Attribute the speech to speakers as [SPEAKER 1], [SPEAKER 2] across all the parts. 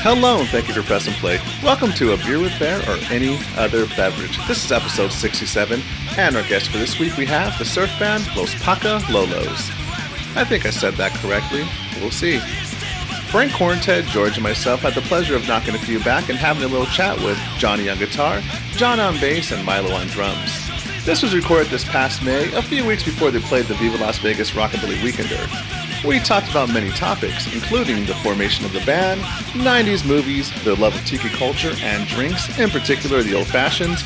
[SPEAKER 1] Hello, and thank you for pressing play. Welcome to A Beer with Bear or Any Other Beverage. This is episode 67, and our guest for this week we have the surf band Los Pakalolos. I think I said that correctly. We'll see. Frank Hornted, George, and myself had the pleasure of knocking a few back and having a little chat with Johnny on guitar, John on bass, and Milo on drums. This was recorded this past May, a few weeks before they played the Viva Las Vegas Rockabilly Weekender. We talked about many topics, including the formation of the band, 90s movies, their love of tiki culture and drinks, in particular the Old Fashions,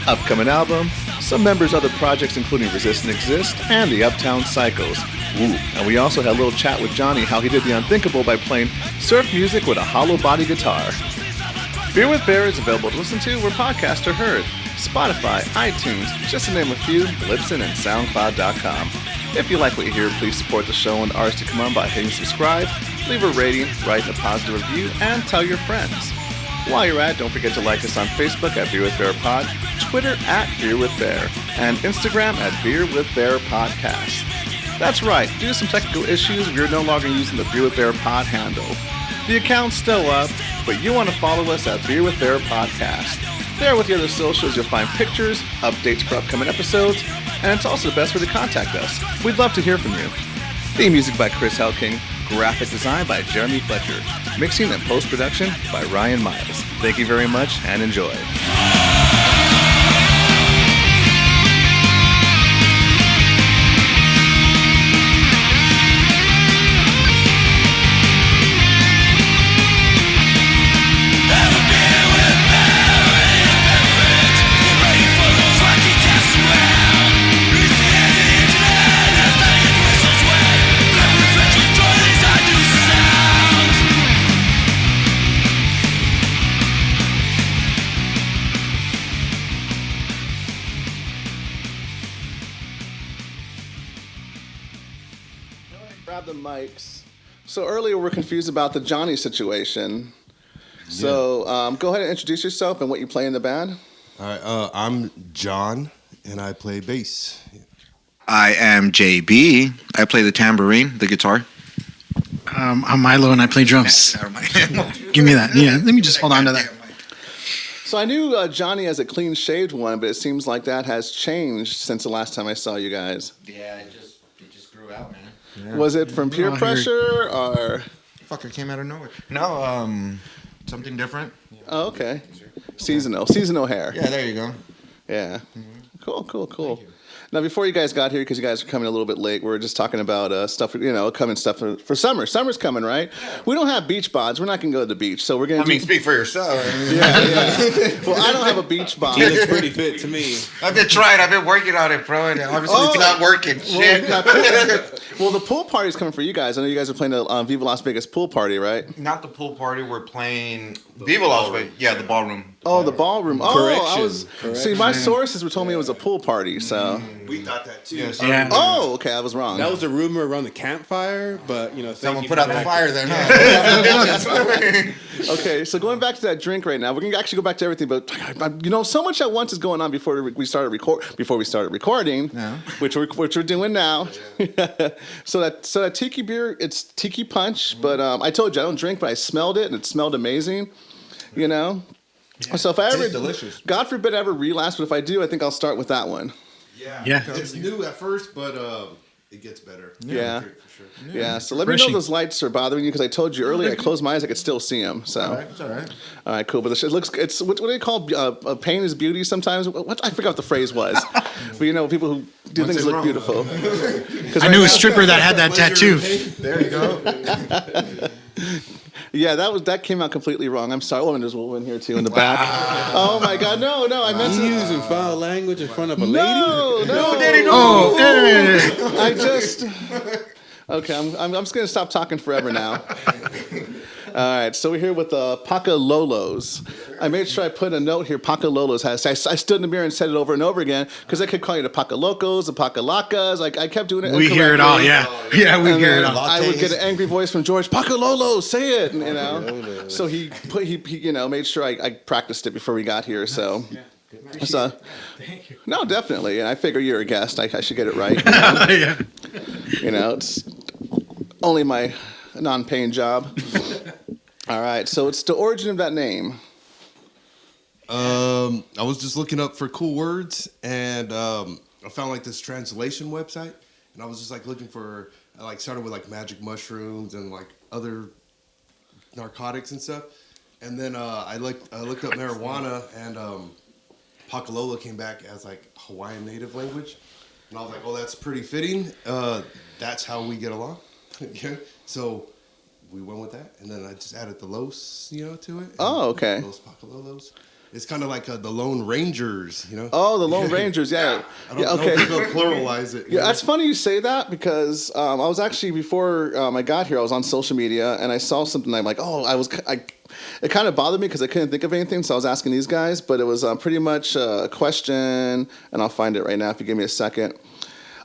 [SPEAKER 1] upcoming album, some members' other projects including Resist and Exist, and the Uptown Psychos. Ooh. And we also had a little chat with Johnny how he did the unthinkable by playing surf music with a hollow body guitar. Beer with Bear is available to listen to where podcasts are heard. Spotify, iTunes, just to name a few, Libsyn, and SoundCloud.com. If you like what you hear, please support the show and ours to come on by hitting subscribe, leave a rating, write a positive review, and tell your friends. While you're at it, don't forget to like us on Facebook at Beer with Bear Pod, Twitter at Beer with Bear, and Instagram at Beer with Bear Podcast. That's right, due to some technical issues, we're no longer using the Beer with Bear Pod handle. The account's still up, but you want to follow us at Beer with Bear Podcast. There with the other socials, you'll find pictures, updates for upcoming episodes, and it's also the best way to contact us. We'd love to hear from you. Theme music by Chris Helking, graphic design by Jeremy Fletcher, mixing and post-production by Ryan Miles. Thank you very much and enjoy. Grab the mics. So earlier we're confused about the Johnny situation. So go ahead and introduce yourself and what you play in the band.
[SPEAKER 2] All right, I'm John, and I play bass.
[SPEAKER 3] I am JB. I play the tambourine, the guitar.
[SPEAKER 4] I'm Milo, and I play drums. Give me that. Yeah, let me just hold on to that.
[SPEAKER 1] So I knew Johnny as a clean-shaved one, but it seems like that has changed since the last time I saw you guys.
[SPEAKER 3] Yeah, it just grew out, man.
[SPEAKER 1] Yeah. Was it from peer pressure or?
[SPEAKER 3] Fucker came out of nowhere. No, something different.
[SPEAKER 1] Oh, okay. Seasonal hair.
[SPEAKER 3] Yeah, there you go.
[SPEAKER 1] Yeah. Cool. Now, before you guys got here, because you guys are coming a little bit late, we were just talking about stuff, coming stuff for summer. Summer's coming, right? We don't have beach bods. We're not going to go to the beach, so we're going to
[SPEAKER 3] speak for yourself.
[SPEAKER 1] Yeah. Well, I don't have a beach bod.
[SPEAKER 2] He looks pretty fit to me.
[SPEAKER 3] I've been trying. I've been working on it, bro, and obviously it's not working. Shit.
[SPEAKER 1] Well, the pool party's coming for you guys. I know you guys are playing the Viva Las Vegas pool party, right?
[SPEAKER 3] Not the pool party. We're playing Viva Las Vegas. Yeah, the ballroom.
[SPEAKER 1] Oh, the ballroom.
[SPEAKER 2] Correction.
[SPEAKER 1] See, my sources were told me it was a pool party, so.
[SPEAKER 2] We thought that too.
[SPEAKER 4] Yeah.
[SPEAKER 1] Oh, okay, I was wrong.
[SPEAKER 2] That was a rumor around the campfire, but
[SPEAKER 3] someone put out the fire there.
[SPEAKER 1] Okay, so going back to that drink right now, we're gonna actually go back to everything, but so much at once is going on before we started recording, which we're doing now. So that tiki beer, it's tiki punch, but I told you I don't drink, but I smelled it and it smelled amazing. Yeah. So if I ever,
[SPEAKER 2] delicious.
[SPEAKER 1] God forbid, I ever relapse, but if I do, I think I'll start with that one.
[SPEAKER 2] Yeah. It's new at first, but it gets better.
[SPEAKER 1] Yeah.
[SPEAKER 2] For sure.
[SPEAKER 1] Yeah. So let me know if those lights are bothering you, because I told you earlier I closed my eyes, I could still see them. So.
[SPEAKER 3] It's all right.
[SPEAKER 1] All right, cool. But it's what do they call pain is beauty sometimes? I forgot what the phrase was. But people who do things look beautiful.
[SPEAKER 4] I knew a stripper that had that tattoo.
[SPEAKER 3] There you go.
[SPEAKER 1] Yeah, that came out completely wrong. I'm sorry. Oh, and there's a woman here too in the back. Oh my God, no! I meant to.
[SPEAKER 2] Using foul language in front of a lady?
[SPEAKER 1] No,
[SPEAKER 3] Daddy, no.
[SPEAKER 4] Oh,
[SPEAKER 1] I just. Okay, I'm just gonna stop talking forever now. All right, so we're here with the Pakalolos. I made sure I put a note here. Pakalolos has. I stood in the mirror and said it over and over again because I could call you the Pakalocos, the Pakalacas. I kept doing it.
[SPEAKER 4] We hear it all. Yeah, we hear it all.
[SPEAKER 1] I would get an angry voice from George. Pakalolos, say it. So he made sure I practiced it before we got here. So. So, thank you. No, definitely. And I figure you're a guest. I should get it right.
[SPEAKER 4] Yeah.
[SPEAKER 1] It's only my non-paying job. All right, so it's the origin of that name.
[SPEAKER 2] I was just looking up for cool words, and I found like this translation website, and I was just like looking for. I like started with like magic mushrooms and like other narcotics and stuff, and then I looked up marijuana, and Pakalolos came back as like Hawaiian native language, and I was like, oh, that's pretty fitting. That's how we get along. Yeah. So we went with that, and then I just added the Los, to it.
[SPEAKER 1] Oh, okay.
[SPEAKER 2] Los Pakalolos. It's kind of like the Lone Rangers,
[SPEAKER 1] Oh, the Lone Rangers, yeah.
[SPEAKER 2] I don't know if they'll pluralize it.
[SPEAKER 1] Yeah, that's funny you say that because I was actually before I got here, I was on social media and I saw something. I'm like, it kind of bothered me because I couldn't think of anything, so I was asking these guys. But it was pretty much a question, and I'll find it right now if you give me a second.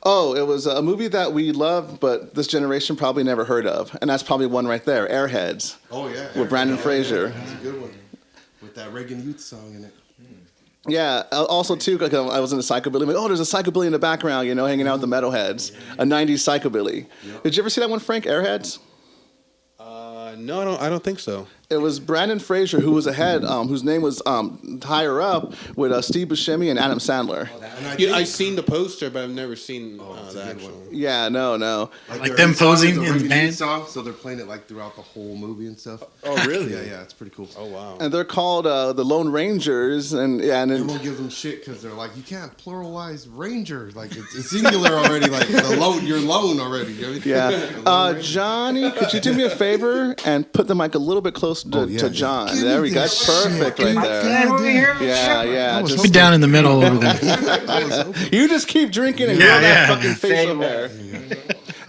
[SPEAKER 1] Oh, it was a movie that we love, but this generation probably never heard of, and that's probably one right there, Airheads.
[SPEAKER 2] Oh yeah,
[SPEAKER 1] with Brandon Fraser.
[SPEAKER 2] That's a good one. With that Reagan Youth song in it.
[SPEAKER 1] Yeah, also too, like, I was in a psychobilly. Like, there's a psychobilly in the background, hanging out with the metalheads. A '90s psychobilly. Yep. Did you ever see that one, Frank? Airheads?
[SPEAKER 5] No, I don't think so.
[SPEAKER 1] It was Brandon Fraser who was ahead, whose name was higher up with Steve Buscemi and Adam Sandler.
[SPEAKER 5] I've seen the poster, but I've never seen the actual one.
[SPEAKER 1] Yeah, no.
[SPEAKER 4] Like them posing in the band?
[SPEAKER 2] Song, so they're playing it like throughout the whole movie and stuff.
[SPEAKER 5] Oh, really?
[SPEAKER 2] Yeah, it's pretty cool.
[SPEAKER 5] Oh, wow.
[SPEAKER 1] And they're called the Lone Rangers, and
[SPEAKER 2] everyone gives them shit because they're like, you can't pluralize Ranger, like it's singular already, like you're lone already.
[SPEAKER 1] Yeah. Johnny, could you do me a favor and put the mic a little bit closer to John? There we go. That's perfect right there. Yeah.
[SPEAKER 4] Just be down in the middle over there.
[SPEAKER 1] You just keep drinking and grow that fucking facial hair.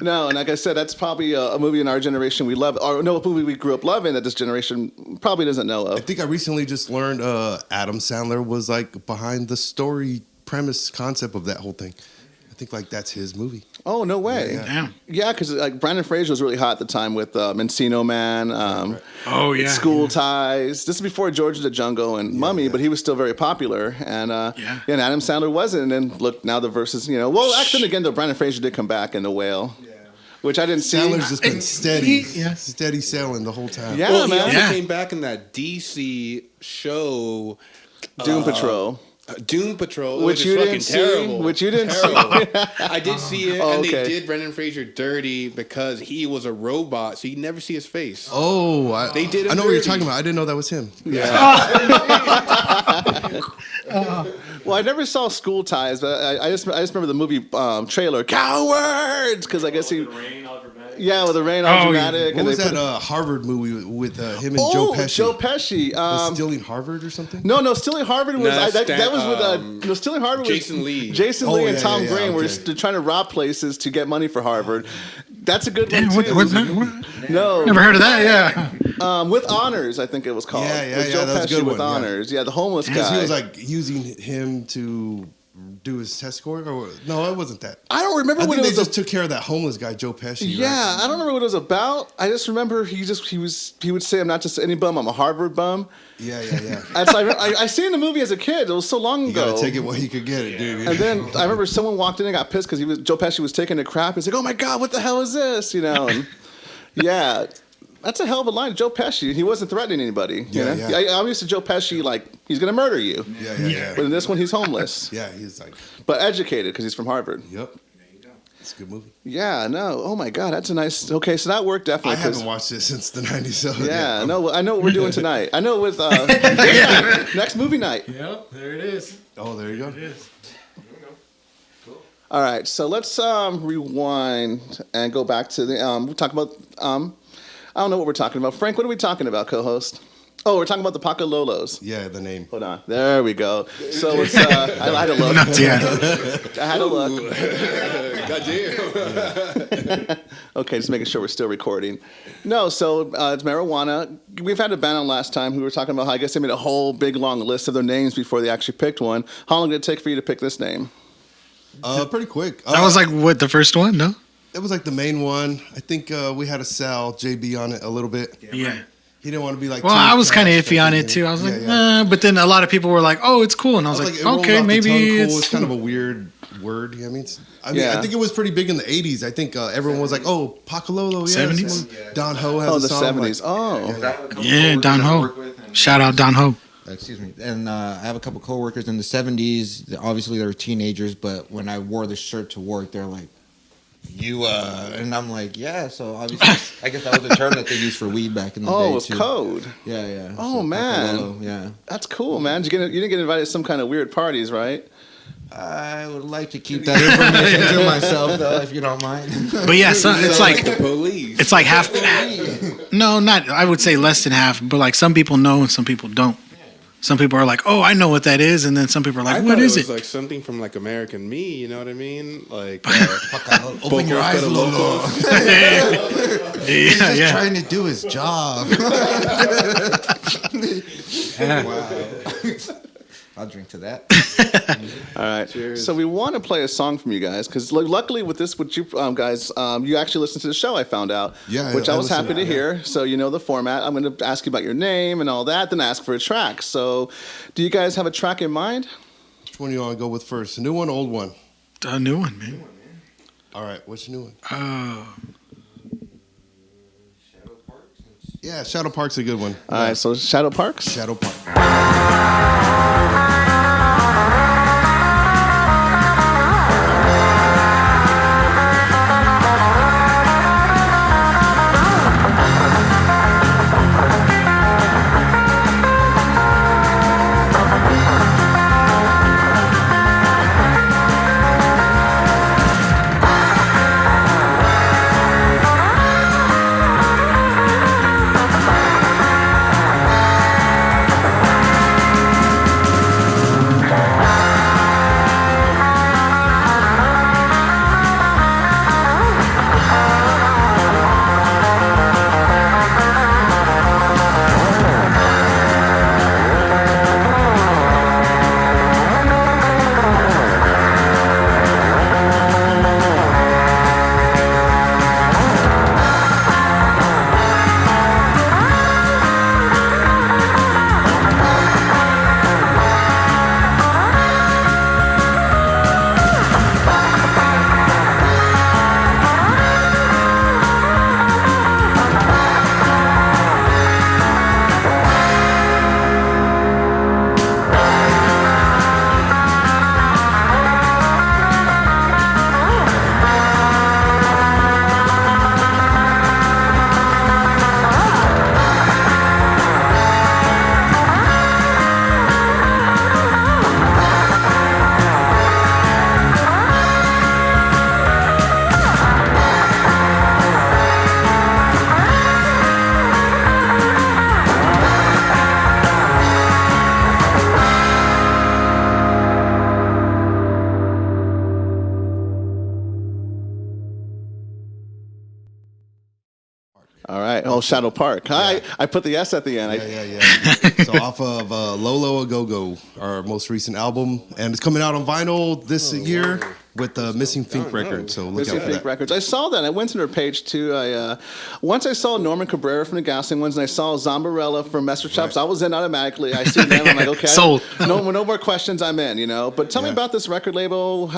[SPEAKER 1] No, and like I said, that's probably a movie in our generation we love, or no, a movie we grew up loving that this generation probably doesn't know of.
[SPEAKER 2] I think I recently just learned Adam Sandler was like behind the story premise concept of that whole thing. I think like that's his movie.
[SPEAKER 1] Oh, no way. Yeah, because like Brandon Fraser was really hot at the time with Encino Man.
[SPEAKER 2] Right.
[SPEAKER 4] Oh, yeah.
[SPEAKER 1] School Ties. This is before George of the Jungle and Mummy, but he was still very popular. And and Adam Sandler wasn't. And look, now the verses, well, actually, again, though, Brandon Fraser did come back in The Whale. Yeah. Which I didn't see.
[SPEAKER 2] Sandler's just been steady sailing the whole time.
[SPEAKER 1] Yeah,
[SPEAKER 5] man.
[SPEAKER 1] He
[SPEAKER 5] also came back in that DC show,
[SPEAKER 1] Doom Patrol.
[SPEAKER 5] Doom Patrol,
[SPEAKER 1] which you didn't see.
[SPEAKER 5] Terrible.
[SPEAKER 1] Which you didn't see.
[SPEAKER 5] I did see it, and they did Brendan Fraser dirty because he was a robot, so you never see his face.
[SPEAKER 2] Oh,
[SPEAKER 5] they did.
[SPEAKER 2] I know what you're talking about. I didn't know that was him.
[SPEAKER 1] Yeah. Well, I never saw School Ties, but I just remember the movie trailer, Cowards, because I guess he. Yeah, with the rain all dramatic.
[SPEAKER 2] What was that Harvard movie with him and Joe Pesci?
[SPEAKER 1] Joe Pesci.
[SPEAKER 2] Stealing Harvard or something?
[SPEAKER 1] No, Stealing Harvard was that was with Stealing Harvard
[SPEAKER 5] Jason
[SPEAKER 1] was
[SPEAKER 5] Lee.
[SPEAKER 1] Jason Lee and Tom Green were trying to rob places to get money for Harvard. That's a good one too. No,
[SPEAKER 4] never heard of that. Yeah.
[SPEAKER 1] With Honors, I think it was called. With Joe
[SPEAKER 2] that's
[SPEAKER 1] Pesci
[SPEAKER 2] a good
[SPEAKER 1] with
[SPEAKER 2] one.
[SPEAKER 1] Honors. Yeah, the homeless guy.
[SPEAKER 2] He was like using him to do his test score, or no, it wasn't that.
[SPEAKER 1] I don't remember
[SPEAKER 2] what
[SPEAKER 1] it was.
[SPEAKER 2] They just took care of that homeless guy, Joe Pesci.
[SPEAKER 1] Yeah,
[SPEAKER 2] right?
[SPEAKER 1] I don't remember what it was about. I just remember he would say, "I'm not just any bum, I'm a Harvard bum."
[SPEAKER 2] Yeah.
[SPEAKER 1] I seen the movie as a kid. It was so long ago.
[SPEAKER 2] You gotta take it while you could get it, dude.
[SPEAKER 1] And then I remember someone walked in and got pissed because Joe Pesci was taking a crap. He's like, "Oh my god, what the hell is this?" And, yeah. That's a hell of a line, Joe Pesci. He wasn't threatening anybody. I'm used to Joe Pesci like he's gonna murder you.
[SPEAKER 2] Yeah.
[SPEAKER 1] But in this one, he's homeless.
[SPEAKER 2] Yeah, he's like.
[SPEAKER 1] But educated because he's from Harvard.
[SPEAKER 2] Yep. It's a good movie.
[SPEAKER 1] Yeah. No. Oh my God, that's a nice. Okay, so that worked definitely.
[SPEAKER 2] I haven't watched it since the '90s. So
[SPEAKER 1] yeah. No, I know what we're doing tonight. I know with next movie night.
[SPEAKER 6] Yep. There it is.
[SPEAKER 2] Oh, there you go.
[SPEAKER 6] It is.
[SPEAKER 1] All right, so let's rewind and go back to the. We'll talk about. I don't know what we're talking about. Frank, what are we talking about, co-host? Oh, we're talking about the Pakalolos.
[SPEAKER 2] Yeah, the name.
[SPEAKER 1] Hold on. There we go. So it's. I had a look.
[SPEAKER 4] Not yet.
[SPEAKER 1] I had a look.
[SPEAKER 5] Goddamn.
[SPEAKER 1] Okay, just making sure we're still recording. No, so it's marijuana. We've had a ban on last time. We were talking about how I guess they made a whole big long list of their names before they actually picked one. How long did it take for you to pick this name?
[SPEAKER 2] Pretty quick.
[SPEAKER 4] That was like what, the first one? No.
[SPEAKER 2] It was like the main one. I think we had to sell JB on it a little bit.
[SPEAKER 4] Yeah.
[SPEAKER 2] He didn't want to be like.
[SPEAKER 4] Well, I was kind of iffy on it too. I was like, but then a lot of people were like, "Oh, it's cool," and I was like, "Okay, maybe
[SPEAKER 2] it's
[SPEAKER 4] cool."
[SPEAKER 2] It's kind of a weird word. You know what I mean, I think it was pretty big in the 80s. I think everyone was like, "Oh, Pakalolos." Yeah,
[SPEAKER 4] 70s?
[SPEAKER 2] Don Ho has a song.
[SPEAKER 1] 70s.
[SPEAKER 4] Don Ho. Shout out Don Ho.
[SPEAKER 3] Excuse me. And I have a couple coworkers in the 70s. Obviously, they were teenagers, but when I wore the shirt to work, they're like, "You," and I'm like, "Yeah." So obviously, I guess that was a term that they used for weed back in the day.
[SPEAKER 1] Oh, it was
[SPEAKER 3] too.
[SPEAKER 1] code.
[SPEAKER 3] Yeah.
[SPEAKER 1] Oh,
[SPEAKER 3] So,
[SPEAKER 1] man.
[SPEAKER 3] Pakalolo, yeah.
[SPEAKER 1] That's cool, man. You didn't get invited to some kind of weird parties, right?
[SPEAKER 3] I would like to keep that information to myself, though, if you don't mind.
[SPEAKER 4] But yeah, so it's like
[SPEAKER 5] the police.
[SPEAKER 4] it's like half. No, not. I would say less than half. But like some people know and some people don't. Some people are like, "Oh, I know what that is," and then some people are like, "What is
[SPEAKER 5] it?"
[SPEAKER 4] it?"
[SPEAKER 5] Was like something from like American Me. You know what I mean? Like
[SPEAKER 2] Open your eyes, Lolo. He's just trying to do his job.
[SPEAKER 3] Wow. I'll drink to that.
[SPEAKER 1] All right.
[SPEAKER 5] Cheers.
[SPEAKER 1] So we want to play a song from you guys because luckily with you guys, you actually listened to the show. I found out, which I was happy to hear. So you know the format. I'm going to ask you about your name and all that, then ask for a track. So, do you guys have a track in mind?
[SPEAKER 2] Which one do you want to go with first? A new one, old one?
[SPEAKER 4] A new one, man.
[SPEAKER 2] All right. What's the new one? Yeah, Shadow Park's a good one.
[SPEAKER 1] All right. So Shadow Parks.
[SPEAKER 2] Shadow Park.
[SPEAKER 1] All right. Oh, Shadow Park. Yeah. I put the S at the end.
[SPEAKER 2] Yeah. So off of Lolo A Go Go, our most recent album, and it's coming out on vinyl this year with the Missing Fink record. So look out for that.
[SPEAKER 1] Records. I saw that. I went to their page too. Once I saw Norman Cabrera from the Gasoline Ones, and I saw Zombarella from Messer Chops. Right. I was in automatically. I see them. I'm like, okay,
[SPEAKER 4] sold.
[SPEAKER 1] No more questions. I'm in. You know. But tell me about this record label.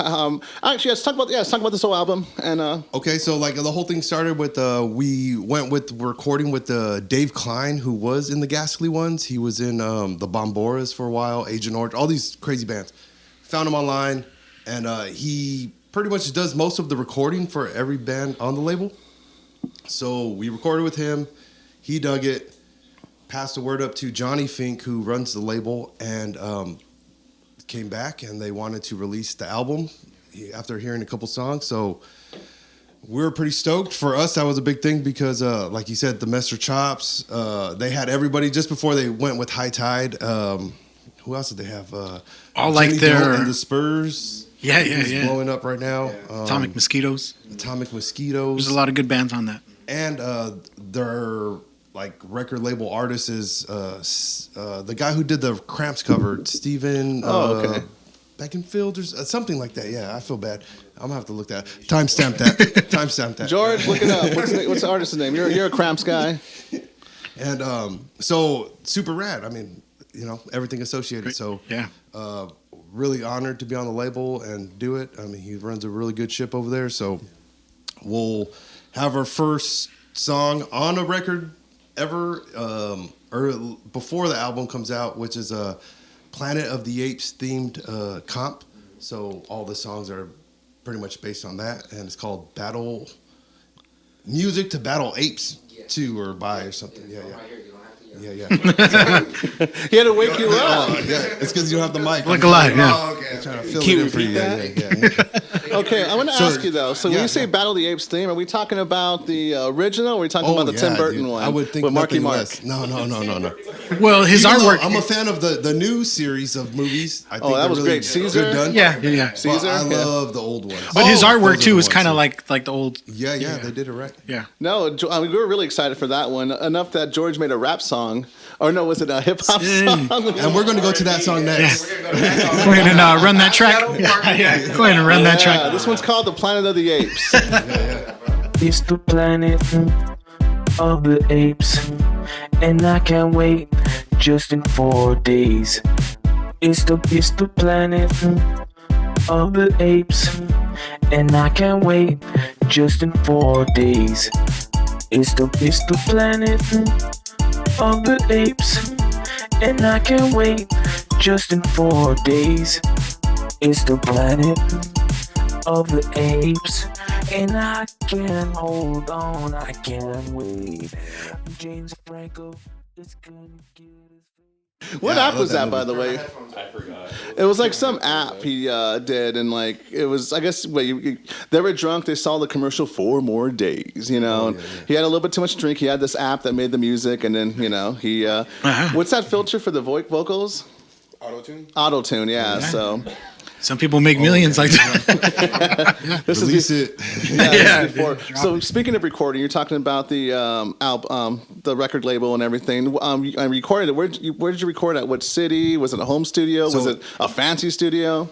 [SPEAKER 1] Actually, let's talk about this whole album. And
[SPEAKER 2] okay, so like the whole thing started with we went with recording with Dave Klein, who was in the Ghastly Ones. He was in the Bomboras for a while, Agent Orange, all these crazy bands. Found him online, and he pretty much does most of the recording for every band on the label. So we recorded with him. He dug it, passed the word up to Johnny Fink, who runs the label, and came back, and they wanted to release the album after hearing a couple songs. So we were pretty stoked. For us, that was a big thing because, like you said, the Messer Chops, they had everybody just before they went with High Tide. Who else did they have?
[SPEAKER 4] All like
[SPEAKER 2] Jenny
[SPEAKER 4] their
[SPEAKER 2] Dill and the Spurs.
[SPEAKER 4] Yeah.
[SPEAKER 2] Blowing up right now.
[SPEAKER 4] Atomic Mosquitoes. There's a lot of good bands on that.
[SPEAKER 2] And their like record label artist is the guy who did the Cramps cover, Steven. Beckenfield or something like that. Yeah, I feel bad. I'm gonna have to look that. Timestamp that.
[SPEAKER 1] George, look it up. What's the artist's name? You're a Cramps guy.
[SPEAKER 2] And so super rad. I mean, you know, everything associated. So
[SPEAKER 4] yeah,
[SPEAKER 2] really honored to be on the label and do it. I mean, he runs a really good ship over there. So we'll have our first song on a record ever, or before the album comes out, which is a Planet of the Apes themed comp. So all the songs are pretty much based on that, and it's called Battle Music to Battle Apes to or by or something. Yeah. Yeah.
[SPEAKER 1] He had to wake you up.
[SPEAKER 2] Yeah, it's because you don't have the mic.
[SPEAKER 4] Look alive, yeah.
[SPEAKER 2] Oh, okay. I'm trying to fill
[SPEAKER 5] Can
[SPEAKER 2] it
[SPEAKER 5] you
[SPEAKER 2] in for you.
[SPEAKER 5] repeat
[SPEAKER 2] Yeah.
[SPEAKER 1] Okay, I want to ask you though. So when
[SPEAKER 2] yeah,
[SPEAKER 1] you say
[SPEAKER 2] yeah.
[SPEAKER 1] Battle of the Apes theme, are we talking about the original? Or are we talking about the Tim Burton one?
[SPEAKER 2] I would think
[SPEAKER 1] with Marky
[SPEAKER 2] nothing
[SPEAKER 1] Mark.
[SPEAKER 2] less. No.
[SPEAKER 4] Well, his
[SPEAKER 2] Even though
[SPEAKER 4] artwork.
[SPEAKER 2] I'm a fan of the new series of movies. I think
[SPEAKER 1] that
[SPEAKER 2] they're
[SPEAKER 1] was
[SPEAKER 2] really
[SPEAKER 1] great. Caesar?
[SPEAKER 2] Good done.
[SPEAKER 4] Yeah.
[SPEAKER 2] But
[SPEAKER 1] Caesar?
[SPEAKER 2] I
[SPEAKER 1] Yeah.
[SPEAKER 2] love the old ones.
[SPEAKER 4] But his
[SPEAKER 2] those
[SPEAKER 4] artwork
[SPEAKER 2] are
[SPEAKER 4] too
[SPEAKER 2] the
[SPEAKER 4] is
[SPEAKER 2] ones
[SPEAKER 4] kind of
[SPEAKER 2] that-
[SPEAKER 4] like the old.
[SPEAKER 2] Yeah, they did it right.
[SPEAKER 4] Yeah.
[SPEAKER 1] No, I mean, we were really excited for that one. Enough that George made a rap song. Or no, was it a hip hop song?
[SPEAKER 2] And we're going to go to that song next.
[SPEAKER 4] We're gonna run that track. Yeah. Go ahead and run that
[SPEAKER 1] Yeah,
[SPEAKER 4] track.
[SPEAKER 1] this one's called The Planet of the Apes.
[SPEAKER 6] It's the planet of the apes, and I can't wait just in 4 days. It's the planet of the apes, and I can't wait just in 4 days. It's the planet of the apes, and I can't wait just in 4 days. It's the planet of the apes, and I can't hold on, I can't wait. James Franco is gonna get his.
[SPEAKER 1] What
[SPEAKER 2] Yeah, I
[SPEAKER 1] app
[SPEAKER 2] love
[SPEAKER 1] was
[SPEAKER 2] that
[SPEAKER 1] that, by the way?
[SPEAKER 7] I forgot.
[SPEAKER 1] It was like some app he did, and like it was, I guess, they were drunk. They saw the commercial 4 more days, you know. And he had a little bit too much to drink. He had this app that made the music, and then he. What's that filter for the vocals? Auto-tune, yeah. So
[SPEAKER 4] Some people make millions like that.
[SPEAKER 1] this
[SPEAKER 2] Release
[SPEAKER 1] is
[SPEAKER 2] it.
[SPEAKER 1] yeah. Before. So speaking of recording, you're talking about the album, the record label, and everything. I recorded it. Where did you record at? What city? Was it a home studio? Was it a fancy studio?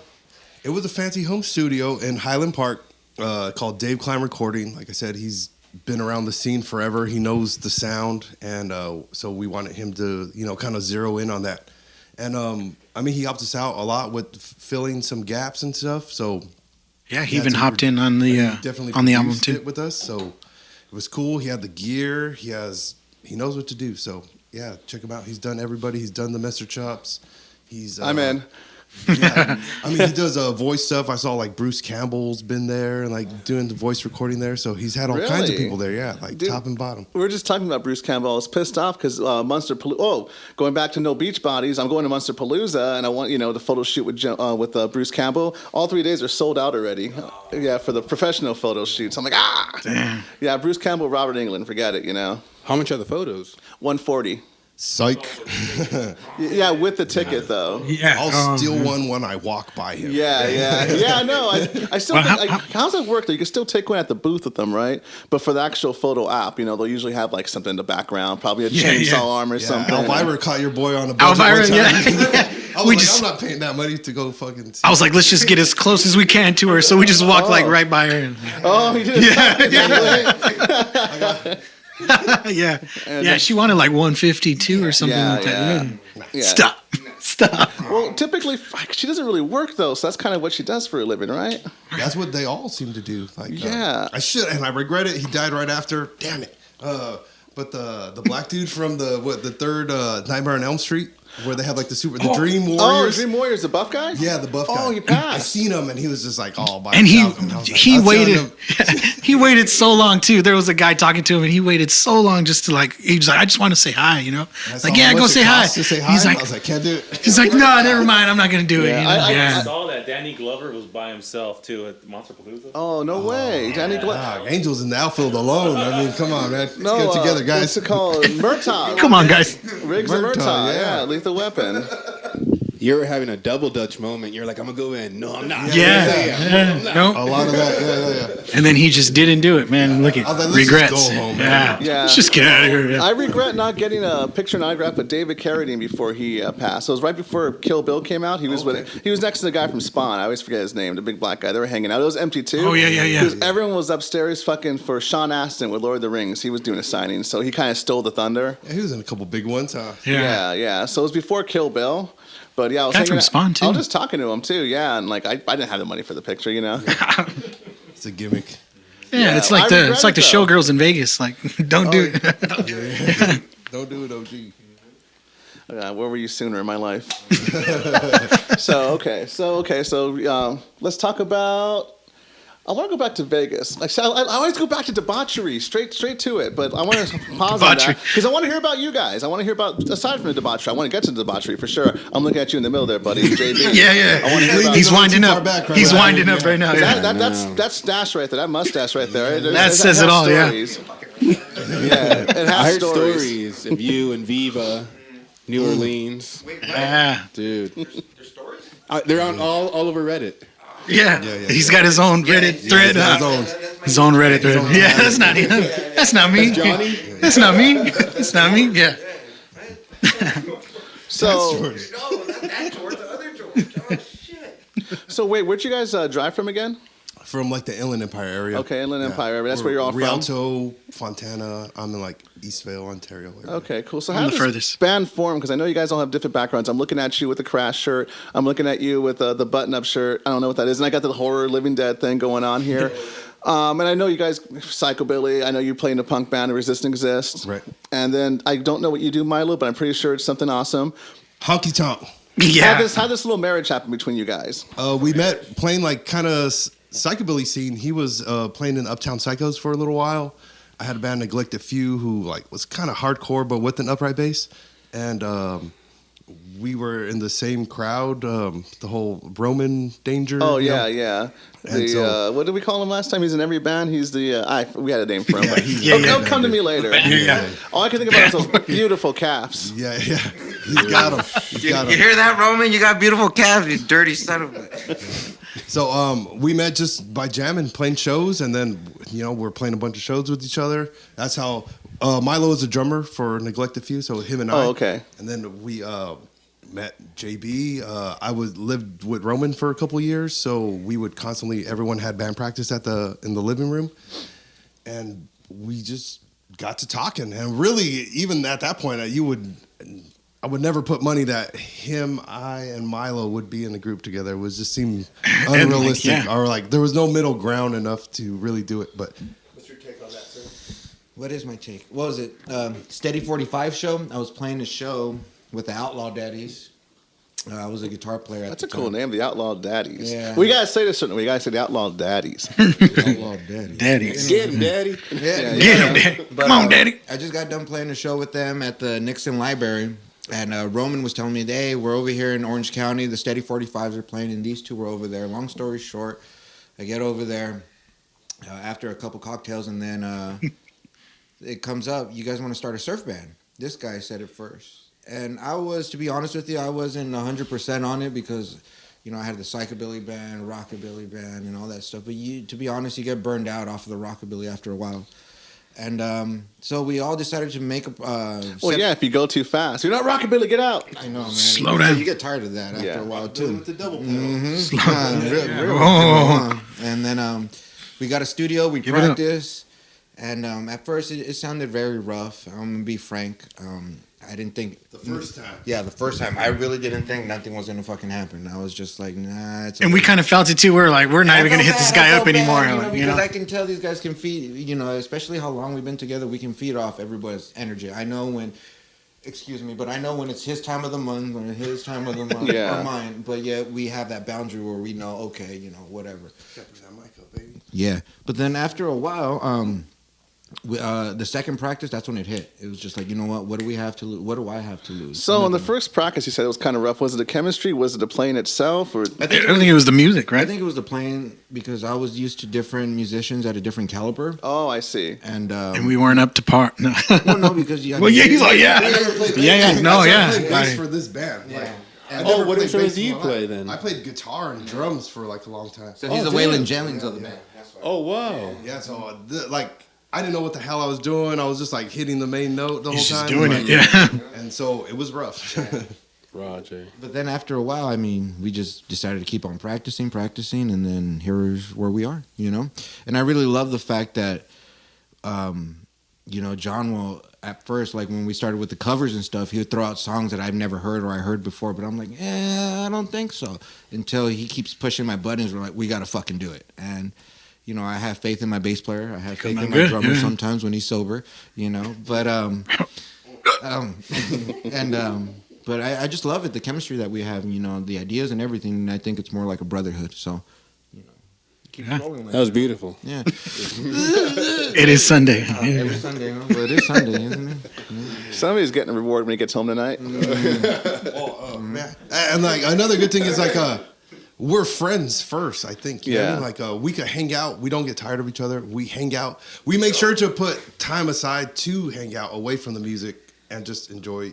[SPEAKER 2] It was a fancy home studio in Highland Park called Dave Klein Recording. Like I said, he's been around the scene forever. He knows the sound, and so we wanted him to, kind of zero in on that. And I mean, he helped us out a lot with filling some gaps and stuff. So
[SPEAKER 4] Yeah, he even hopped in on the
[SPEAKER 2] definitely
[SPEAKER 4] on the album
[SPEAKER 2] produced
[SPEAKER 4] too.
[SPEAKER 2] it with us. So it was cool. He had the gear. He knows what to do. So yeah, check him out. He's done everybody. He's done the Mr. Chops.
[SPEAKER 1] I'm in.
[SPEAKER 2] Yeah, I mean, he does voice stuff. I saw like Bruce Campbell's been there and like doing the voice recording there. So he's had all kinds of
[SPEAKER 1] Really?
[SPEAKER 2] people there. Yeah, like
[SPEAKER 1] Dude,
[SPEAKER 2] top and bottom.
[SPEAKER 1] We were just talking about Bruce Campbell. I was pissed off because going back to No Beach Bodies, I'm going to Munster Palooza, and I want the photo shoot with Bruce Campbell. All 3 days are sold out already. Yeah, for the professional photo shoots. I'm like,
[SPEAKER 4] Damn.
[SPEAKER 1] yeah, Bruce Campbell, Robert England, forget it.
[SPEAKER 5] How much are the photos?
[SPEAKER 1] 140.
[SPEAKER 2] Psych.
[SPEAKER 1] Yeah, with the ticket though.
[SPEAKER 4] Yeah.
[SPEAKER 2] I'll steal one when I walk by him.
[SPEAKER 1] Yeah. No, I still
[SPEAKER 4] Well,
[SPEAKER 1] think, how's that work though? You can still take one at the booth with them, right? But for the actual photo app, they'll usually have like something in the background, probably a chainsaw arm or
[SPEAKER 2] Yeah,
[SPEAKER 1] something.
[SPEAKER 2] Elvira caught your boy on a budget
[SPEAKER 4] Elvira,
[SPEAKER 2] one time.
[SPEAKER 4] yeah.
[SPEAKER 2] I was
[SPEAKER 4] We
[SPEAKER 2] like,
[SPEAKER 4] just-
[SPEAKER 2] I'm not paying that money to go fucking.
[SPEAKER 4] I was like, let's just get as close as we can to her. So we just walked like right by her. And,
[SPEAKER 1] Oh, he did.
[SPEAKER 4] yeah. Yeah, she wanted like 152 or something like that.
[SPEAKER 1] Yeah.
[SPEAKER 4] Stop.
[SPEAKER 1] Well, typically she doesn't really work though, so that's kind of what she does for a living, right?
[SPEAKER 2] That's what they all seem to do. Like,
[SPEAKER 1] Yeah.
[SPEAKER 2] I should, and I regret it. He died right after. Damn it. But the black dude from the third Nightmare on Elm Street, where they had like the Dream Warriors.
[SPEAKER 1] Oh, Dream Warriors, the buff guy?
[SPEAKER 2] Yeah, the buff guy.
[SPEAKER 1] Oh, he passed.
[SPEAKER 2] I seen him, and he was just like all by
[SPEAKER 4] And
[SPEAKER 2] himself. And I was like,
[SPEAKER 4] he
[SPEAKER 2] I was telling
[SPEAKER 4] waited.
[SPEAKER 2] him,
[SPEAKER 4] He waited so long too. There was a guy talking to him, and he waited so long just to he was like, I just want to say hi,
[SPEAKER 2] I
[SPEAKER 4] Like,
[SPEAKER 2] saw
[SPEAKER 4] yeah,
[SPEAKER 2] how
[SPEAKER 4] go
[SPEAKER 2] much
[SPEAKER 4] say
[SPEAKER 2] it
[SPEAKER 4] hi.
[SPEAKER 2] costs to say hi.
[SPEAKER 4] He's
[SPEAKER 2] and
[SPEAKER 4] like,
[SPEAKER 2] I was like, can't do it.
[SPEAKER 4] he's like, no, never mind. I'm not gonna do it.
[SPEAKER 1] Yeah,
[SPEAKER 7] I saw that Danny Glover was by himself too at Monster Palooza.
[SPEAKER 1] Oh, no way. Danny
[SPEAKER 2] Ah, Angels in the outfield alone. I mean, come on, man. Let's
[SPEAKER 1] No,
[SPEAKER 2] get it together, guys.
[SPEAKER 1] What's it called? Murtaugh.
[SPEAKER 4] Come on, guys.
[SPEAKER 1] Riggs and
[SPEAKER 2] Murtaugh,
[SPEAKER 1] Murtaugh,
[SPEAKER 2] yeah.
[SPEAKER 1] yeah. Lethal Weapon.
[SPEAKER 5] You're having a double Dutch moment. You're like, I'm gonna go in. No, I'm not.
[SPEAKER 4] Yeah. No.
[SPEAKER 2] A lot of that. Yeah.
[SPEAKER 4] And then he just didn't do it, man. Look at
[SPEAKER 2] I was like, let's just
[SPEAKER 4] regrets.
[SPEAKER 2] go home,
[SPEAKER 4] yeah.
[SPEAKER 2] man.
[SPEAKER 1] Yeah.
[SPEAKER 4] Let's just get out of here. Yeah.
[SPEAKER 1] I regret not getting a picture and autograph with David Carradine before he passed. So it was right before Kill Bill came out. He was he was next to the guy from Spawn. I always forget his name, the big black guy. They were hanging out. It was empty too.
[SPEAKER 4] Oh, yeah.
[SPEAKER 1] Because everyone was upstairs fucking for Sean Astin with Lord of the Rings. He was doing a signing, so he kind of stole the thunder.
[SPEAKER 2] Yeah, he was in a couple big ones, huh?
[SPEAKER 1] Yeah. So it was before Kill Bill. But yeah, I was
[SPEAKER 4] That's
[SPEAKER 1] hanging
[SPEAKER 4] from Spawn, too.
[SPEAKER 1] I was just talking to him too. Yeah, and like I didn't have the money for the picture, you know.
[SPEAKER 2] It's a gimmick.
[SPEAKER 4] Yeah, it's like
[SPEAKER 1] I regret
[SPEAKER 4] the
[SPEAKER 1] it, though.
[SPEAKER 4] showgirls in Vegas. Like, don't do it.
[SPEAKER 2] Don't do it, OG.
[SPEAKER 1] Where were you sooner in my life? So let's talk about. I want to go back to Vegas. Like, so I always go back to debauchery, straight to it. But I want to pause on that because I want to hear about you guys. I want to hear about aside from the debauchery. I want to get to the debauchery for sure. I'm looking at you in the middle there, buddy, JB.
[SPEAKER 4] Yeah.
[SPEAKER 1] I want to hear about.
[SPEAKER 4] He's winding up. He's winding up right now.
[SPEAKER 1] That's stash right there. That mustache right there.
[SPEAKER 4] That says it all.
[SPEAKER 1] Stories. Yeah, it has
[SPEAKER 5] I heard
[SPEAKER 1] stories.
[SPEAKER 5] stories of you and Viva, New Orleans. Dude.
[SPEAKER 3] There's stories?
[SPEAKER 5] They're on all over Reddit.
[SPEAKER 4] Yeah. He's got his own Reddit thread. His own Reddit thread. Yeah, that's not him. That's not me.
[SPEAKER 5] Johnny?
[SPEAKER 4] That's not me. That's not me. Yeah.
[SPEAKER 1] So,
[SPEAKER 3] No, not that George, the other George. Oh, shit.
[SPEAKER 1] so wait, where'd you guys drive from again?
[SPEAKER 2] From like the Inland Empire area.
[SPEAKER 1] Okay, Inland Empire area. That's where you're all from?
[SPEAKER 2] Rialto, Fontana. I'm in like Eastvale, Ontario area.
[SPEAKER 1] Okay, cool. So
[SPEAKER 4] I'm
[SPEAKER 1] how
[SPEAKER 4] the
[SPEAKER 1] does
[SPEAKER 4] furthest.
[SPEAKER 1] band form? Because I know you guys all have different backgrounds. I'm looking at you with the Crash shirt. I'm looking at you with the button-up shirt. I don't know what that is. And I got the horror Living Dead thing going on here. And I know you guys, Psychobilly. I know you play in a punk band, Resist and Exist.
[SPEAKER 2] Right.
[SPEAKER 1] And then I don't know what you do, Milo, but I'm pretty sure it's something awesome.
[SPEAKER 2] Honky Tonk.
[SPEAKER 4] Yeah.
[SPEAKER 1] How this little marriage happened between you guys?
[SPEAKER 2] We met playing like kind of psychobilly scene. He was playing in Uptown Psychos for a little while. I had a band, Neglected Few, who like was kind of hardcore but with an upright bass, and we were in the same crowd. The whole Roman Danger.
[SPEAKER 1] Oh
[SPEAKER 2] you
[SPEAKER 1] yeah,
[SPEAKER 2] know?
[SPEAKER 1] yeah.
[SPEAKER 2] And so-
[SPEAKER 1] What did we call him last time? He's in every band. He's the we had a name for him. but
[SPEAKER 2] he's-
[SPEAKER 1] it'll come to me later.
[SPEAKER 4] Yeah.
[SPEAKER 1] All I can think about is those beautiful calves.
[SPEAKER 2] Yeah. He's got him. He's got
[SPEAKER 3] You
[SPEAKER 2] him.
[SPEAKER 3] hear that, Roman? You got beautiful calves, you dirty son of a...
[SPEAKER 2] So we met just by jamming, playing shows, and then we're playing a bunch of shows with each other. That's how Milo is a drummer for Neglected Few, so him and I.
[SPEAKER 1] Oh, okay.
[SPEAKER 2] And then we met JB. I lived with Roman for a couple of years, so we would constantly. Everyone had band practice in the living room, and we just got to talking. And really, even at that point, I would never put money that I and Milo would be in a group together. It just seemed unrealistic, or like there was no middle ground enough to really do it. But what's your take on that, sir?
[SPEAKER 3] What is my take? What was it? Steady 45 show. I was playing a show with the Outlaw Daddies. I was a guitar player at
[SPEAKER 1] That's
[SPEAKER 3] the
[SPEAKER 1] a cool
[SPEAKER 3] time.
[SPEAKER 1] name, the Outlaw Daddies.
[SPEAKER 3] Yeah.
[SPEAKER 1] We gotta say this certain. We gotta say the Outlaw Daddies.
[SPEAKER 3] Outlaw Daddies.
[SPEAKER 4] Daddies.
[SPEAKER 5] Get him, Daddy.
[SPEAKER 3] Yeah,
[SPEAKER 4] Get him, Daddy.
[SPEAKER 3] But,
[SPEAKER 4] Come on, Daddy.
[SPEAKER 3] I just got done playing a show with them at the Nixon Library. And Roman was telling me, hey, we're over here in Orange County. The Steady 45s are playing, and these two were over there. Long story short, I get over there after a couple cocktails, and then it comes up, you guys want to start a surf band? This guy said it first. And I was, to be honest with you, I wasn't 100% on it because, I had the Psychobilly band, Rockabilly band, and all that stuff. But to be honest, you get burned out off of the Rockabilly after a while. And so we all decided to make a...
[SPEAKER 1] Well, yeah, if you go too fast. You're not Rockabilly, get out.
[SPEAKER 3] I know, man.
[SPEAKER 4] Slow down.
[SPEAKER 3] You get tired of that after a while, too.
[SPEAKER 2] With the double pedal.
[SPEAKER 3] And then we got a studio, we
[SPEAKER 4] Give it up.
[SPEAKER 3] practiced. And at first, it sounded very rough. I'm going to be frank. I didn't think...
[SPEAKER 2] The first time.
[SPEAKER 3] Yeah, the first time. I really didn't think nothing was going to fucking happen. I was just like, nah, it's
[SPEAKER 4] And we
[SPEAKER 3] okay.
[SPEAKER 4] kind of felt it too. We're like, we're not even gonna hit this guy up anymore.
[SPEAKER 3] Because I can tell these guys can feed, especially how long we've been together, we can feed off everybody's energy. I know when, excuse me, but I know when it's his time of the month or his time of the month
[SPEAKER 1] Yeah.
[SPEAKER 3] or mine. But yet we have that boundary where we know, okay, whatever. Yeah, but then after a while, the second practice, that's when it hit. It was just like, you know what do we have to lose? What do I have to lose?
[SPEAKER 1] So in the first practice, you said it was kind of rough. Was it the chemistry? Was it the playing itself? Or
[SPEAKER 4] I think it was the music,
[SPEAKER 3] I
[SPEAKER 4] right?
[SPEAKER 3] think it was the playing because I was used to different musicians at a different caliber.
[SPEAKER 1] oh, I see.
[SPEAKER 3] And
[SPEAKER 4] And we weren't up to par. No.
[SPEAKER 3] well, no, because you.
[SPEAKER 4] Well, yeah, he's like, yeah.
[SPEAKER 2] I never played bass.
[SPEAKER 4] Yeah. No,
[SPEAKER 2] I
[SPEAKER 4] yeah.
[SPEAKER 2] played bass
[SPEAKER 4] Right.
[SPEAKER 2] for this band.
[SPEAKER 3] Yeah.
[SPEAKER 2] I
[SPEAKER 5] Oh,
[SPEAKER 2] never
[SPEAKER 5] what
[SPEAKER 2] played
[SPEAKER 5] instruments
[SPEAKER 2] bass
[SPEAKER 5] do
[SPEAKER 2] in
[SPEAKER 5] you
[SPEAKER 2] my
[SPEAKER 5] play
[SPEAKER 2] life.
[SPEAKER 5] then?
[SPEAKER 2] I played guitar and drums for like a long time.
[SPEAKER 3] So he's the
[SPEAKER 5] damn.
[SPEAKER 3] Waylon Jennings of the band.
[SPEAKER 5] Oh, wow.
[SPEAKER 2] Yeah, so I didn't know what the hell I was doing. I was just like hitting the main note the
[SPEAKER 4] He's
[SPEAKER 2] whole
[SPEAKER 4] just
[SPEAKER 2] time.
[SPEAKER 4] doing
[SPEAKER 2] Like,
[SPEAKER 4] it, yeah.
[SPEAKER 2] And so it was rough.
[SPEAKER 5] Roger.
[SPEAKER 3] But then after a while, I mean, we just decided to keep on practicing, and then here's where we are, And I really love the fact that, John will at first, like when we started with the covers and stuff, he would throw out songs that I've never heard or I heard before, but I'm like, I don't think so. Until he keeps pushing my buttons, we're like, we gotta fucking do it. And I have faith in my bass player. I have faith in my drummer sometimes when he's sober. But but I just love it, the chemistry that we have. The ideas and everything. And I think it's more like a brotherhood. So.
[SPEAKER 5] That was beautiful.
[SPEAKER 3] Yeah.
[SPEAKER 4] It is Sunday.
[SPEAKER 3] Every Sunday, huh? Well, it is Sunday, isn't it?
[SPEAKER 1] Somebody's getting a reward when he gets home tonight.
[SPEAKER 2] Man. And like another good thing is like we're friends first, I think. You know what I mean? Like we could hang out. We don't get tired of each other. We hang out. We make sure to put time aside to hang out away from the music and just enjoy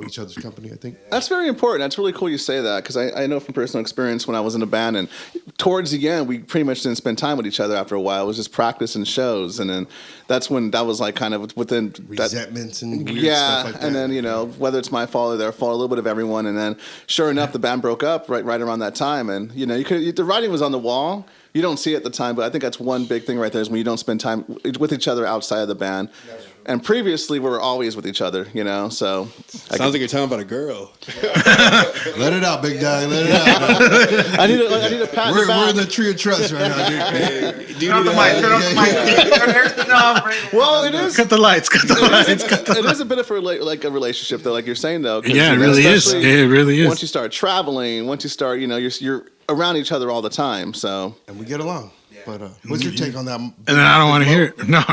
[SPEAKER 2] each other's company, I think.
[SPEAKER 1] That's very important. That's really cool you say that, because I know from personal experience when I was in a band, and towards the end, we pretty much didn't spend time with each other after a while. It was just practice and shows, and then that's when that was like kind of within
[SPEAKER 2] resentments and weird stuff like that.
[SPEAKER 1] And then whether it's my fault or their fault, a little bit of everyone, and then sure enough, the band broke up right around that time, and the writing was on the wall. You don't see it at the time, but I think that's one big thing right there is when you don't spend time with each other outside of the band. And previously, we were always with each other, so.
[SPEAKER 5] Sounds like you're talking about a girl.
[SPEAKER 2] Let it out, big guy. Let it out.
[SPEAKER 1] I need a pat in the back.
[SPEAKER 2] We're in the tree of trust right now, dude.
[SPEAKER 3] Turn off the mic. Turn off the mic. Turn everything off.
[SPEAKER 1] Well, it is.
[SPEAKER 4] Cut the lights.
[SPEAKER 1] It is a bit of a relationship, though, like you're saying, though.
[SPEAKER 4] Yeah, it really is. It really is.
[SPEAKER 1] Once you start traveling, once you start, you're around each other all the time, so.
[SPEAKER 2] And we get along. But what's your take on that?
[SPEAKER 4] And then I don't want to hear it. No.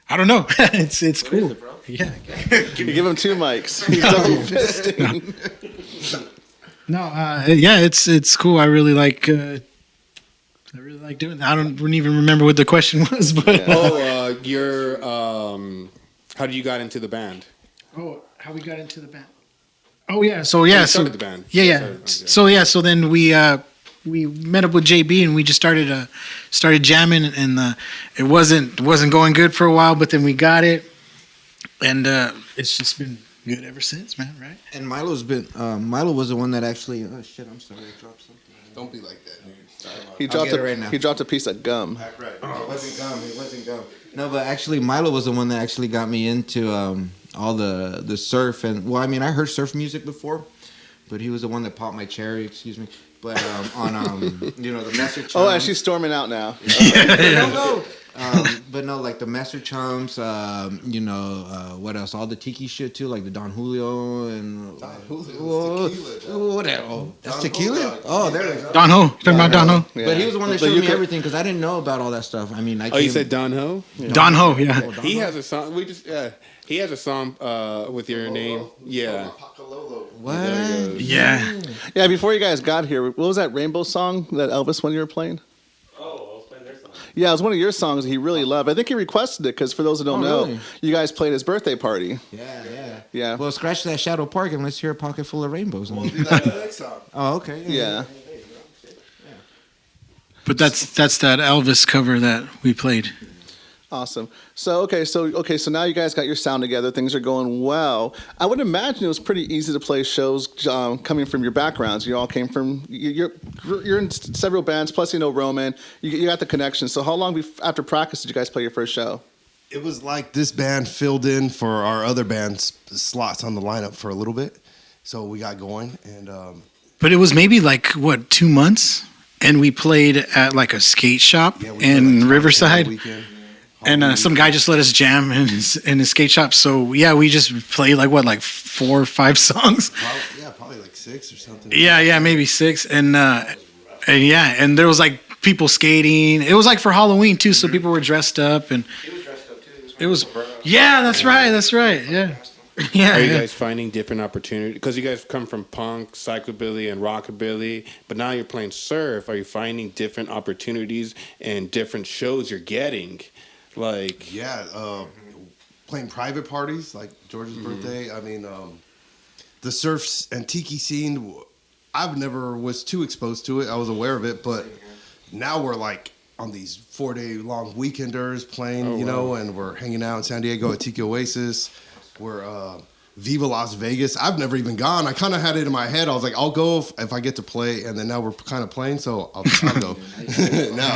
[SPEAKER 4] I don't know. It's cool. Yeah.
[SPEAKER 1] You give him 2 mics. He's double fisting.
[SPEAKER 4] It's cool. I really like doing that. I don't even remember what the question was, but
[SPEAKER 5] how did you got into the band?
[SPEAKER 4] Oh, how we got into the band? Oh yeah, so
[SPEAKER 5] started the band.
[SPEAKER 4] So then we met up with JB and we just started jamming, and it wasn't going good for a while, but then we got it, and it's just been good ever since, man. Right?
[SPEAKER 3] And Milo was the one that actually. Oh shit! I'm sorry, I dropped something.
[SPEAKER 2] Don't be like that, dude.
[SPEAKER 1] He dropped a piece of gum.
[SPEAKER 2] Right.
[SPEAKER 3] It wasn't gum. No, but actually, Milo was the one that actually got me into all the surf, and I heard surf music before, but he was the one that popped my cherry. Excuse me. But on the Messer.
[SPEAKER 1] Oh, she's storming out now.
[SPEAKER 3] No. But no, like the Messer chumps. What else? All the tiki shit too, like the Don Julio and whatever. That's tequila. Oh, there it is.
[SPEAKER 4] Don Ho. Talking about Don Ho.
[SPEAKER 3] Yeah. But he was the one that showed me everything because I didn't know about all that stuff.
[SPEAKER 5] You said Don Ho?
[SPEAKER 4] Yeah. Don Ho. Yeah.
[SPEAKER 5] He has a song. He has a song with your name. Yeah.
[SPEAKER 2] Pakalolos.
[SPEAKER 3] What?
[SPEAKER 4] Yeah.
[SPEAKER 1] Yeah. Before you guys got here, what was that Rainbow song that Elvis one you were playing? Yeah, it was one of your songs that he really loved. I think he requested it because for those who don't know, you guys played his birthday party. Yeah.
[SPEAKER 3] Well, scratch that Shadow Park and let's hear a pocket full of rainbows.
[SPEAKER 2] We'll do that next song.
[SPEAKER 3] Oh, okay.
[SPEAKER 1] Yeah.
[SPEAKER 4] But that's that Elvis cover that we played.
[SPEAKER 1] Awesome. So now you guys got your sound together. Things are going well. I would imagine it was pretty easy to play shows coming from your backgrounds. You all came from you're in several bands. Plus, Roman. You got the connection. So how long after practice did you guys play your first show?
[SPEAKER 2] It was like this band filled in for our other band's slots on the lineup for a little bit, so we got going. And
[SPEAKER 4] but it was maybe 2 months, and we played at a skate shop in Riverside. And some guy just let us jam in his skate shop. So yeah, we just played 4 or 5 songs.
[SPEAKER 2] Probably 6 or something.
[SPEAKER 4] Yeah, maybe 6. And there was people skating. It was for Halloween too, so people were dressed up, and
[SPEAKER 3] He was dressed up too.
[SPEAKER 4] it was. Yeah, that's right. Yeah. Yeah.
[SPEAKER 5] Are you guys finding different opportunities? Because you guys come from punk, psychobilly, and rockabilly, but now you're playing surf. Are you finding different opportunities and different shows you're getting?
[SPEAKER 2] Playing private parties like George's birthday. The surf and tiki scene, I've never was too exposed to it. I was aware of it, but now we're on these 4-day long weekenders playing, and we're hanging out in San Diego at Tiki Oasis. We're Viva Las Vegas. I've never even gone. I kind of had it in my head. I was like, I'll go if I get to play, and then now we're kind of playing, so I'll go.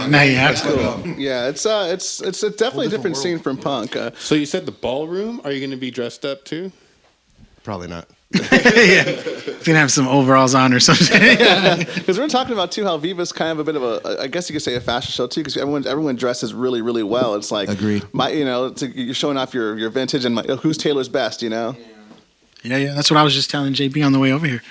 [SPEAKER 4] Now you have to.
[SPEAKER 1] Cool. Yeah, it's definitely a different scene from punk.
[SPEAKER 5] So you said the ballroom. Are you going to be dressed up too?
[SPEAKER 2] Probably not.
[SPEAKER 4] Yeah, he's gonna have some overalls on or something.
[SPEAKER 1] Because we're talking about too how Viva's kind of a bit of a, I guess you could say a fashion show too. Because everyone dresses really, really well. It's like,
[SPEAKER 3] Agreed.
[SPEAKER 1] You're showing off your vintage and who's Taylor's best, you know.
[SPEAKER 4] Yeah. That's what I was just telling JB on the way over here.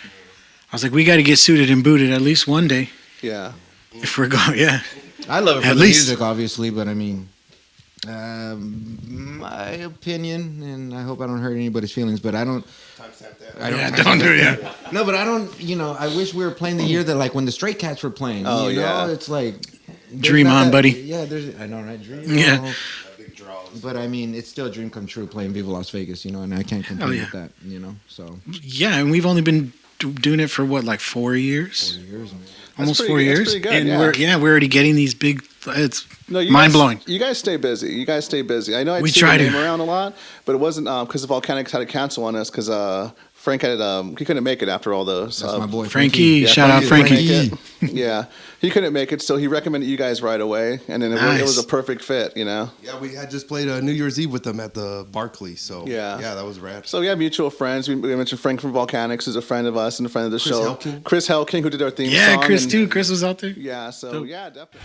[SPEAKER 4] I was like, we got to get suited and booted at least one day
[SPEAKER 1] Yeah.
[SPEAKER 4] if we're going. Yeah.
[SPEAKER 3] I love it for
[SPEAKER 4] At
[SPEAKER 3] the
[SPEAKER 4] least.
[SPEAKER 3] music, obviously, but I mean, my opinion, and I hope I don't hurt anybody's feelings, but I don't.
[SPEAKER 4] Don't do it.
[SPEAKER 3] No, but I don't. I wish we were playing the year that, like, when the Stray Cats were playing.
[SPEAKER 1] Oh,
[SPEAKER 3] you know?
[SPEAKER 1] yeah.
[SPEAKER 3] It's like
[SPEAKER 4] Dream on, buddy.
[SPEAKER 3] Yeah, I know, right? Dream.
[SPEAKER 4] Yeah.
[SPEAKER 3] On. But I mean, it's still a dream come true playing Viva Las Vegas, and I can't complain with that, So
[SPEAKER 4] Yeah, and we've only been doing it for what, like 4 years?
[SPEAKER 3] 4 years.
[SPEAKER 4] Almost
[SPEAKER 1] pretty
[SPEAKER 4] 4
[SPEAKER 1] good. That's
[SPEAKER 4] years.
[SPEAKER 1] pretty good,
[SPEAKER 4] And
[SPEAKER 1] yeah.
[SPEAKER 4] we're already getting these big. It's
[SPEAKER 1] No,
[SPEAKER 4] mind blowing.
[SPEAKER 1] You guys stay busy. I know I
[SPEAKER 4] We
[SPEAKER 1] see
[SPEAKER 4] try
[SPEAKER 1] your
[SPEAKER 4] to.
[SPEAKER 1] name around a lot, but it wasn't because the Volcanics had to cancel on us because Frank had he couldn't make it after all those.
[SPEAKER 3] That's my boy
[SPEAKER 4] Frankie.
[SPEAKER 1] Yeah,
[SPEAKER 4] Shout out
[SPEAKER 1] Frankie
[SPEAKER 4] Frankie.
[SPEAKER 1] couldn't make it. Yeah, he couldn't make it, so he recommended you guys right away, and then it was
[SPEAKER 4] Nice.
[SPEAKER 1] a perfect fit,
[SPEAKER 2] Yeah, we had just played New Year's Eve with them at the Barclays, so
[SPEAKER 1] Yeah.
[SPEAKER 2] that was rad.
[SPEAKER 1] So we have mutual friends. We mentioned Frank from Volcanics, who's a friend of us and a friend of the show.
[SPEAKER 2] Helking.
[SPEAKER 1] Chris Helking, who did our theme
[SPEAKER 4] Yeah,
[SPEAKER 1] song.
[SPEAKER 4] Chris
[SPEAKER 1] and-
[SPEAKER 4] too. Chris was out there.
[SPEAKER 1] Yeah, so
[SPEAKER 4] Dope.
[SPEAKER 1] yeah, definitely.